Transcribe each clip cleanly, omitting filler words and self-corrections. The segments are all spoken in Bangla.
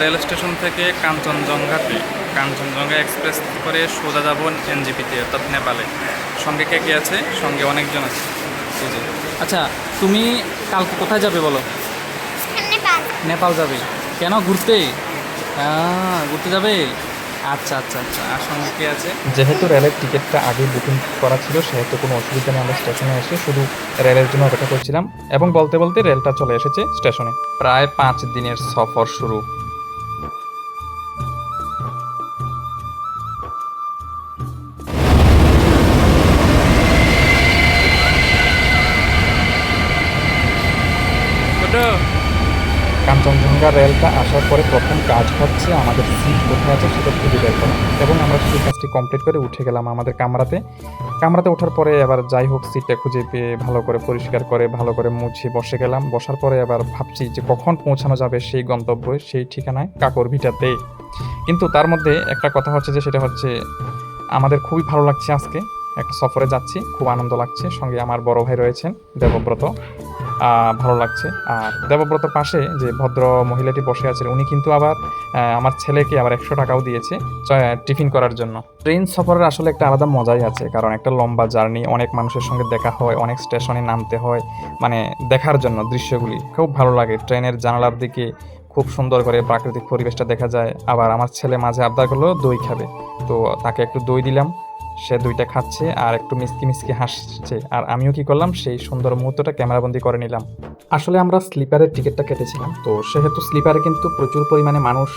রেল স্টেশন থেকে কাঞ্চনজঙ্ঘা এক্সপ্রেস করে সোজা যাব এনজিপিতে, অর্থাৎ নেপালে। সঙ্গে কে কে আছে? সঙ্গে অনেকজন আছে। এই যে। আচ্ছা, তুমি কালকে কোথায় যাবে বলো? নেপাল। নেপাল যাবে? কেন, ঘুরতে? ঘুরতে যাবে? আচ্ছা আচ্ছা আচ্ছা। আর সঙ্গে কে আছে? যেহেতু রেলের টিকিটটা আগে বুকিং করা ছিল সেহেতু কোনো অসুবিধা নেই। আমরা স্টেশনে এসে শুধু রেলের জন্য অপেক্ষা করছিলাম এবং বলতে বলতে রেলটা চলে এসেছে স্টেশনে। প্রায় 5 দিনের সফর শুরু। কাঞ্চনজঙ্ঘা রেলটা আসার পরে প্রথম কাজ হচ্ছে আমাদের সিট কোথায় আছে সেটা খুঁজে বের করা, এবং আমরা সেই কাজটি কমপ্লিট করে উঠে গেলাম আমাদের কামরাতে ওঠার পরে এবার যাই হোক সিটটা খুঁজে পেয়ে ভালো করে পরিষ্কার করে ভালো করে মুছে বসে গেলাম। বসার পরে এবার ভাবছি যে কখন পৌঁছানো যাবে সেই গন্তব্যে, সেই ঠিকানায় কাকরভিটাতে। কিন্তু তার মধ্যে একটা কথা হচ্ছে যে সেটা হচ্ছে আমাদের খুবই ভালো লাগছে, আজকে একটা সফরে যাচ্ছি, খুব আনন্দ লাগছে। সঙ্গে আমার বড় ভাই রয়েছেন দেবব্রত, ভালো লাগছে। আর দেবব্রতর পাশে যে ভদ্র মহিলাটি বসে আছেন উনি কিন্তু আবার আমার ছেলেকে আবার 100 টাকাও দিয়েছে টিফিন করার জন্য। ট্রেন সফরের আসলে একটা আলাদা মজাই আছে, কারণ একটা লম্বা জার্নি, অনেক মানুষের সঙ্গে দেখা হয়, অনেক স্টেশনে নামতে হয়, মানে দেখার জন্য দৃশ্যগুলি খুব ভালো লাগে। ট্রেনের জানালার দিকে খুব সুন্দর করে প্রাকৃতিক পরিবেশটা দেখা যায়। আবার আমার ছেলে মাঝে আবদার করলো দই খাবে, তো তাকে একটু দই দিলাম, সে দুইটা খাচ্ছে আর একটু মিষ্টি মিষ্টি হাসছে। আর আমিও কি করলাম, সেই সুন্দর মুহূর্তটা ক্যামেরাবন্দি করে নিলাম। আসলে আমরা স্লিপারের টিকিটটা কেটেছিলাম, তো সেহেতু স্লিপারে কিন্তু প্রচুর পরিমাণে মানুষ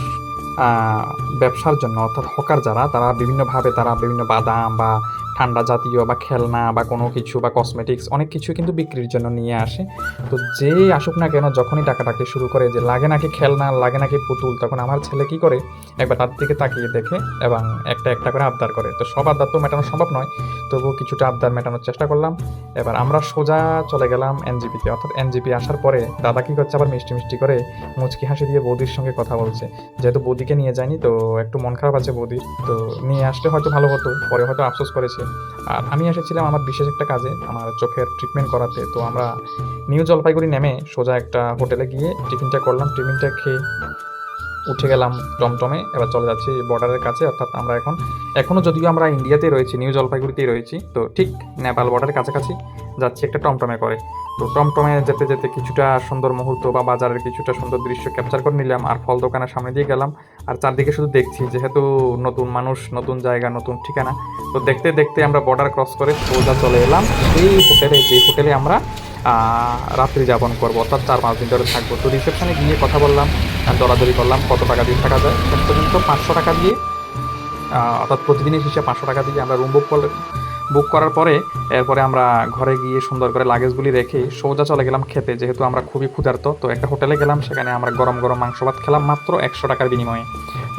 ব্যবসার জন্য, অর্থাৎ হকার যারা, তারা বিভিন্নভাবে তারা বিভিন্ন বাদাম বা ঠান্ডা জাতীয় বা খেলনা বা কোনো কিছু বা কসমেটিক্স অনেক কিছু কিন্তু বিক্রির জন্য নিয়ে আসে। তো যেই আসুক না কেন, যখনই টাকাটাকি শুরু করে যে লাগে নাকি খেলনা, লাগে নাকি পুতুল, তখন আমার ছেলে কি করে একবার তার দিকে তাকিয়ে দেখে এবং একটা একটা করে আবদার করে। তো সব আবদার তো মেটানো সম্ভব নয়, তবুও কিছুটা আবদার মেটানোর চেষ্টা করলাম। এবার আমরা সোজা চলে গেলাম এনজিপিতে। অর্থাৎ এনজিপি আসার পরে দাদা কি করছে, আবার মিষ্টি মিষ্টি করে মুচকি হাসি দিয়ে বৌদির সঙ্গে কথা বলছে। যেহেতু বৌদিকে নিয়ে যায়নি, তো একটু মন খারাপ আছে বৌদির, তো নিয়ে আসলে হয়তো ভালো হতো, পরে হয়তো আফসোস করেছে। আর আমি এসেছিলাম আমার বিশেষ একটা কাজে, আমার চোখের ট্রিটমেন্ট করাতে। তো আমরা নিউ জলপাইগুড়ি নেমে সোজা একটা হোটেলে গিয়ে টিফিনটা করলাম। টিফিনটা খেয়ে উঠে গেলাম টমটমে। এবার চলে যাচ্ছি বর্ডারের কাছে, অর্থাৎ আমরা এখনও যদিও আমরা ইন্ডিয়াতেই রয়েছি, নিউ জলপাইগুড়িতেই রয়েছি, তো ঠিক নেপাল বর্ডারের কাছাকাছি যাচ্ছি একটা টমটমে করে। তো টমটমে যেতে যেতে কিছুটা সুন্দর মুহূর্ত বা বাজারের কিছুটা সুন্দর দৃশ্য ক্যাপচার করে নিলাম। আর ফল দোকানের সামনে দিয়ে গেলাম, আর চারদিকে শুধু দেখছি, যেহেতু নতুন মানুষ, নতুন জায়গা, নতুন ঠিকানা। তো দেখতে দেখতে আমরা বর্ডার ক্রস করে সোজা চলে এলাম সেই হোটেলে, যে হোটেলে আমরা রাত্রি যাপন করবো, অর্থাৎ 4-5 দিন ধরে থাকবো। তো রিসেপশনে গিয়ে কথা বললাম, দরাদরি করলাম কত টাকা দিয়ে থাকা যায়। শেষ পর্যন্ত 500 টাকা দিয়ে, অর্থাৎ প্রতিদিনের হিসেবে 500 টাকা দিয়ে আমরা রুম বুক করার পরে এরপরে আমরা ঘরে গিয়ে সুন্দর করে লাগেজগুলি রেখে সোজা চলে গেলাম খেতে, যেহেতু আমরা খুবই ক্ষুধার্ত। তো একটা হোটেলে গেলাম, সেখানে আমরা গরম গরম মাংস ভাত খেলাম মাত্র 100 টাকার বিনিময়ে।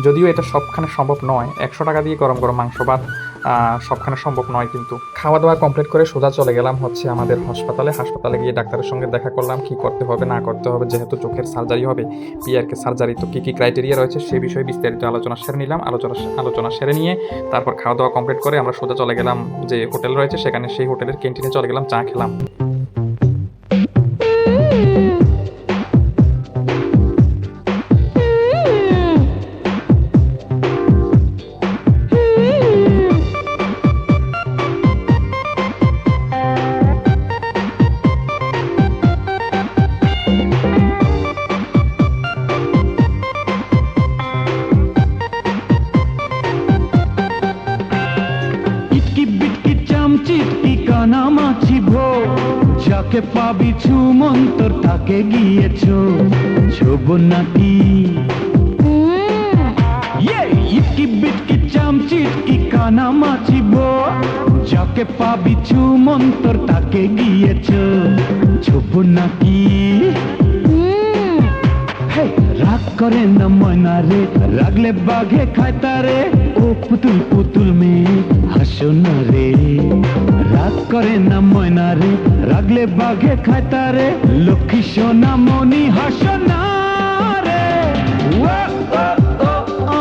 যদিও এটা সবখানে সম্ভব নয়, 100 টাকা দিয়ে গরম গরম মাংস ভাত সবখানে সম্ভব নয়, কিন্তু খাওয়া দাওয়া কমপ্লিট করে সোজা চলে গেলাম হচ্ছে আমাদের হাসপাতালে গিয়ে ডাক্তারের সঙ্গে দেখা করলাম, কি করতে হবে না করতে হবে। যেহেতু চোখের সার্জারি হবে, পিআরকে সার্জারি, তো কী কী ক্রাইটেরিয়া রয়েছে সে বিষয়ে বিস্তারিত আলোচনা সেরে নিলাম। আলোচনা সেরে নিয়ে তারপর খাওয়া দাওয়া কমপ্লিট করে আমরা সোজা চলে গেলাম যে হোটেল রয়েছে সেখানে, সেই হোটেলের ক্যান্টিনে চলে গেলাম, চা খেলাম। যাকে পাবি মন্তর তাকে গিয়েছ ছোব নাকি ইটকি বিটকি চামচিটকি কানা মাছিব, যাকে পাবি মন্তর তাকে গিয়েছ ছোব নাকি। রাগ করে না ময়না রে, রাগলে বাঘে খায় তারে, ও পুতুল পুতুল মেয়ে হাসো না রে। রাগ করে না ময়না রে, রাগলে বাঘে খায় তারে, লক্ষ্মী সোনা মনি হাসো না রে।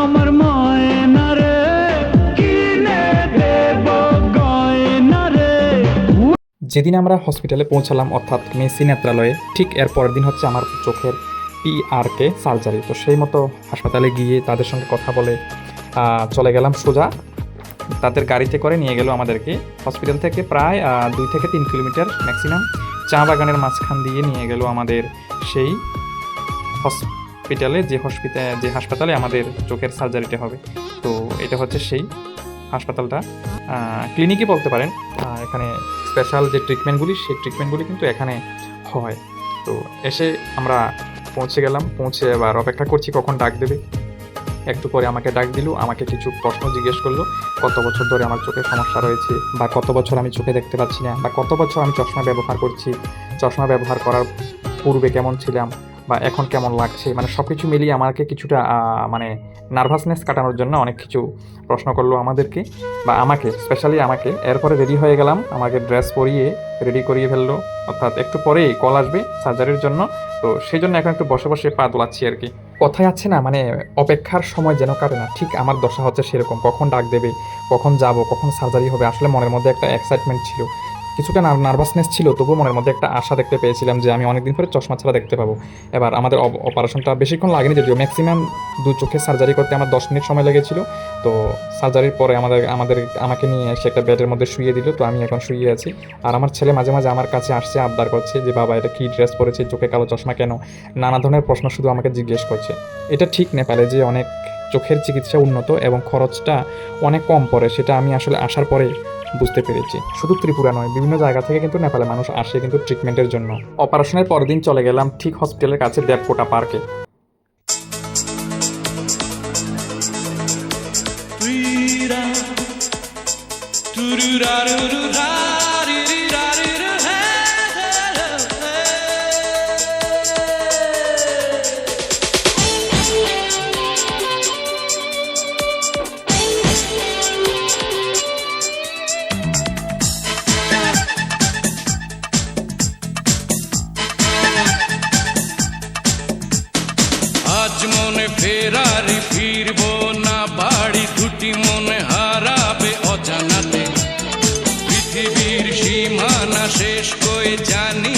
আমার ময়না রে, কিনে দেব গয়না রে। যেদিন আমরা হসপিটালে পৌঁছালাম, অর্থাৎ মেসি নেত্রালয়ে, ঠিক এর পরের দিন হচ্ছে আমার চোখের PRK সার্জারি। তো সেই মতো হাসপাতালে গিয়ে তাদের সঙ্গে কথা বলে চলে গেলাম সোজা। তাদের গাড়িতে করে নিয়ে গেল আমাদেরকে হসপিটাল থেকে প্রায় 2 থেকে 3 কিলোমিটার ম্যাক্সিমাম চা বাগানের মাঝখান দিয়ে নিয়ে গেল আমাদের সেই হসপিটালে, যে হাসপাতালে আমাদের চোখের সার্জারিটা হবে। তো এটা হচ্ছে সেই হাসপাতালটা, ক্লিনিকই বলতে পারেন। এখানে স্পেশাল যে ট্রিটমেন্টগুলি, সেই ট্রিটমেন্টগুলি কিন্তু এখানে হয়। তো এসে আমরা পৌঁছে গেলাম, পৌঁছে এবার অপেক্ষা করছি কখন ডাক দেবে। একটু পরে আমাকে ডাক দিল, আমাকে কিছু প্রশ্ন জিজ্ঞেস করলো, কত বছর ধরে আমার চোখের সমস্যা রয়েছে, বা কত বছর আমি চোখে দেখতে পাচ্ছি না, বা কত বছর আমি চশমা ব্যবহার করছি, চশমা ব্যবহার করার পূর্বে কেমন ছিলাম বা এখন কেমন লাগছে, মানে সব কিছু মিলিয়ে আমাকে কিছুটা মানে নার্ভাসনেস কাটানোর জন্য অনেক কিছু প্রশ্ন করলো আমাদেরকে, বা আমাকে স্পেশালি আমাকে। এরপরে রেডি হয়ে গেলাম, আমাকে ড্রেস পরিয়ে রেডি করিয়ে ফেললো, অর্থাৎ একটু পরেই কল আসবে সার্জারির জন্য। তো সেই জন্য এখন একটু বসে বসে পা দোলাচ্ছি আর কি। কথায় আছে না, মানে অপেক্ষার সময় যেন কাটে না, ঠিক আমার দশা হচ্ছে সেরকম। কখন ডাক দেবে, কখন যাব, কখন সার্জারি হবে, আসলে মনের মধ্যে একটা এক্সাইটমেন্ট ছিল, কিছুটা নার্ভাসনেস ছিল, তবুও মনের মধ্যে একটা আশা দেখতে পেয়েছিলাম যে আমি অনেকদিন পরে চশমা ছাড়া দেখতে পাবো। এবার আমাদের অপারেশনটা বেশিক্ষণ লাগেনি, যদিও ম্যাক্সিমাম 2 চোখের সার্জারি করতে আমার 10 মিনিট সময় লেগেছিল। তো সার্জারির পরে আমাকে নিয়ে এসে একটা বেডের মধ্যে শুইয়ে দিল। তো আমি এখন শুয়ে আছি, আর আমার ছেলে মাঝে মাঝে আমার কাছে আসছে, আবদার করছে যে বাবা এটা কী ড্রেস পরেছে, চোখে কালো চশমা কেন, নানা ধরনের প্রশ্ন শুধু আমাকে জিজ্ঞেস করছে। এটা ঠিক নেপালে যে অনেক চোখের চিকিৎসা উন্নত এবং খরচটা অনেক কম পড়ে, সেটা আমি আসলে আসার পরে বুঝতে পেরেছি। শুধু ত্রিপুরা নয়, বিভিন্ন জায়গা থেকে কিন্তু নেপালে মানুষ আসে কিন্তু ট্রিটমেন্টের জন্য। অপারেশনের পরের দিন চলে গেলাম ঠিক হসপিটালের কাছে দেবকোটা পার্কে। আজ মনে ফেরারি ফিরবো না বাড়ি, দুটি মনে হারাবে অজানাতে, পৃথিবীর সীমানা শেষ করে জানি